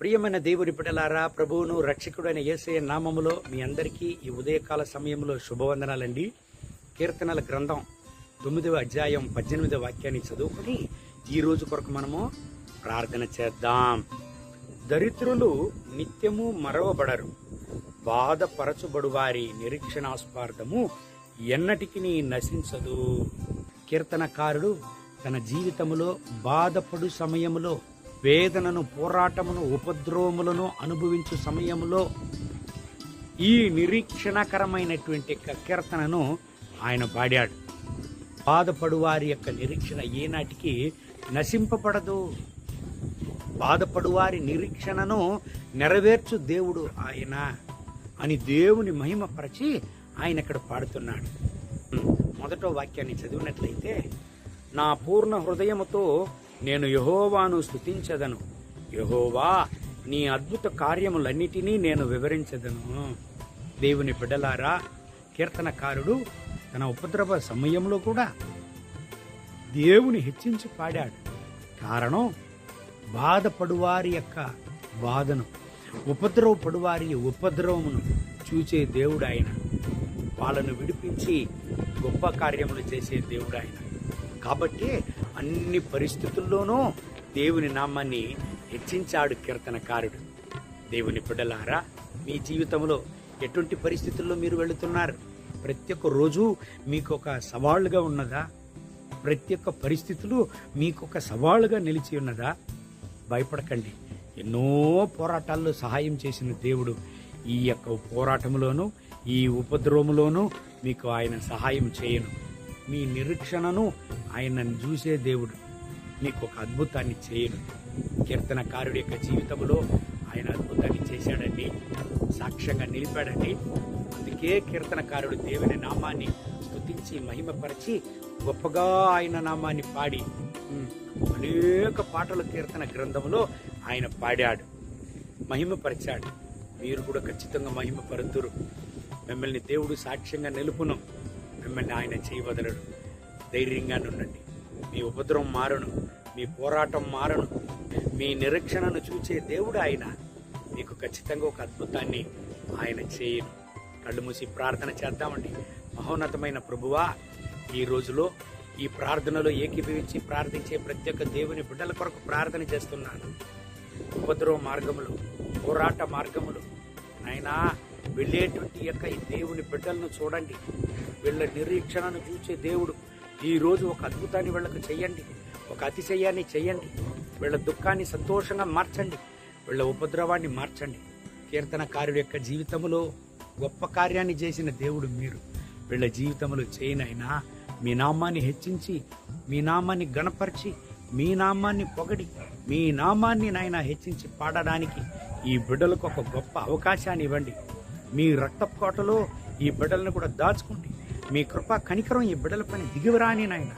ప్రియమైన దేవుని బిడ్డలారా, ప్రభువును రక్షకుడైన యేసయ్య నామములో మీ అందరికీ ఈ ఉదయకాల సమయంలో శుభవందనాలండి. కీర్తనల గ్రంథం 9వ అధ్యాయం 18వ వాక్యాన్ని చదువుకుని ఈ రోజు కొరకు మనము ప్రార్థన చేద్దాం. దరిద్రులు నిత్యము మరవబడరు, బాధపరచుబడు వారి నిరీక్షణాస్పదము ఎన్నటికి నశించదు. కీర్తనకారుడు తన జీవితములో బాధపడు సమయములో, వేదనను, పోరాటమును, ఉపద్రవములను అనుభవించు సమయంలో ఈ నిరీక్షణకరమైనటువంటి కీర్తనను ఆయన పాడాడు. బాధపడు వారి యొక్క నిరీక్షణ ఏనాటికి నశింపబడదు. బాధపడు వారి నిరీక్షణను నెరవేర్చు దేవుడు ఆయన అని దేవుని మహిమపరచి ఆయన ఇక్కడ పాడుతున్నాడు. మొదటో వాక్యాన్ని చదివినట్లయితే, నా పూర్ణ హృదయముతో నేను యెహోవాను స్తుతించెదను, యెహోవా నీ అద్భుత కార్యములన్నిటినీ నేను వివరించెదను. దేవుని బిడ్డలారా, కీర్తనకారుడు తన ఉపద్రవ సమయంలో కూడా దేవుని హెచ్చించి పాడాడు. కారణం, బాధపడువారి యొక్క బాధను, ఉపద్రవపడువారి ఉపద్రవమును చూచే దేవుడు ఆయన. వాళ్ళను విడిపించి గొప్ప కార్యములు చేసే దేవుడు ఆయన. కాబట్టి అన్ని పరిస్థితుల్లోనూ దేవుని నామాన్ని హెచ్చించాడు కీర్తనకారుడు. దేవుని బిడ్డలారా, మీ జీవితంలో ఎటువంటి పరిస్థితుల్లో మీరు వెళుతున్నారు? ప్రతి ఒక్క రోజు మీకు ఒక సవాళ్ళుగా ఉన్నదా? ప్రతి ఒక్క పరిస్థితులు మీకు ఒక సవాళ్ళుగా నిలిచి ఉన్నదా? భయపడకండి. ఎన్నో పోరాటాల్లో సహాయం చేసిన దేవుడు ఈ యొక్క పోరాటంలోనూ, ఈ ఉపద్రవములోనూ మీకు ఆయన సహాయం చేయను. మీ నిరీక్షణను ఆయన చూసే దేవుడు మీకు ఒక అద్భుతాన్ని చేయను. కీర్తనకారుడి యొక్క జీవితంలో ఆయన అద్భుతాన్ని చేశాడండి, సాక్ష్యంగా నిలిపాడండి. అందుకే కీర్తనకారుడు దేవుని నామాన్ని స్తుతించి మహిమపరిచి గొప్పగా ఆయన నామాన్ని పాడి అనేక పాటలు కీర్తన గ్రంథంలో ఆయన పాడాడు, మహిమపరిచాడు. మీరు కూడా ఖచ్చితంగా మహిమపరుతురు. మిమ్మల్ని దేవుడు సాక్ష్యంగా నిలుపును, మిమ్మల్ని ఆయన చేయవదలడు. ధైర్యంగా ఉండండి. మీ ఉపద్రవం మారను, మీ పోరాటం మారను. మీ నిరీక్షణను చూచే దేవుడు ఆయన. మీకు ఖచ్చితంగా ఒక అద్భుతాన్ని ఆయన చేయను. కళ్ళు మూసి ప్రార్థన చేద్దామండి. మహోన్నతమైన ప్రభువా, ఈ రోజులో ఈ ప్రార్థనలో ఏకీభవించి ప్రార్థించే ప్రతి ఒక్క దేవుని బిడ్డల కొరకు ప్రార్థన చేస్తున్నాను. ఉపద్రవ మార్గములు, పోరాట మార్గములు నాయనా వెళ్ళేటువంటి యొక్క ఈ దేవుని బిడ్డలను చూడండి. వీళ్ళ నిరీక్షణను చూసే దేవుడు ఈ రోజు ఒక అద్భుతాన్ని వీళ్ళకు చెయ్యండి, ఒక అతిశయాన్ని చెయ్యండి. వీళ్ళ దుఃఖాన్ని సంతోషంగా మార్చండి, వీళ్ళ ఉపద్రవాన్ని మార్చండి. కీర్తనకారుడి యొక్క జీవితంలో గొప్ప కార్యాన్ని చేసిన దేవుడు మీరు. వీళ్ళ జీవితంలో చేయనైనా మీ నామాన్ని హెచ్చించి, మీ నామాన్ని గణపరిచి, మీ నామాన్ని పొగడి, మీ నామాన్ని నాయన హెచ్చించి పాడడానికి ఈ బిడ్డలకు ఒక గొప్ప అవకాశాన్ని ఇవ్వండి. మీ రక్తపు కోటలో ఈ బిడ్డలను కూడా దాచుకోండి. మీ కృపా కనికరం ఈ బిడ్డల పైన దిగివరాని నాయన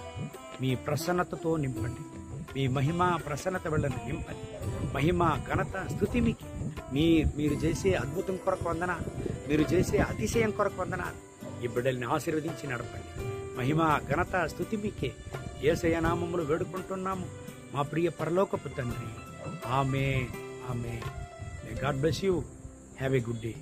మీ ప్రసన్నతతో నింపండి. మీ మహిమ ప్రసన్నత వీళ్ళని నింపండి. మహిమ ఘనత స్తుతి మీకు. మీరు చేసే అద్భుతం కొరకు వందన, మీరు చేసే అతిశయం కొరకు వందన. ఈ బిడ్డల్ని ఆశీర్వదించి నడపండి. మహిమ ఘనత స్తుతి మీకే. యేసయ్య నామములో వేడుకుంటున్నాము మా ప్రియ పరలోకపు తండ్రి. Amen, amen. May God bless you. Have a good day.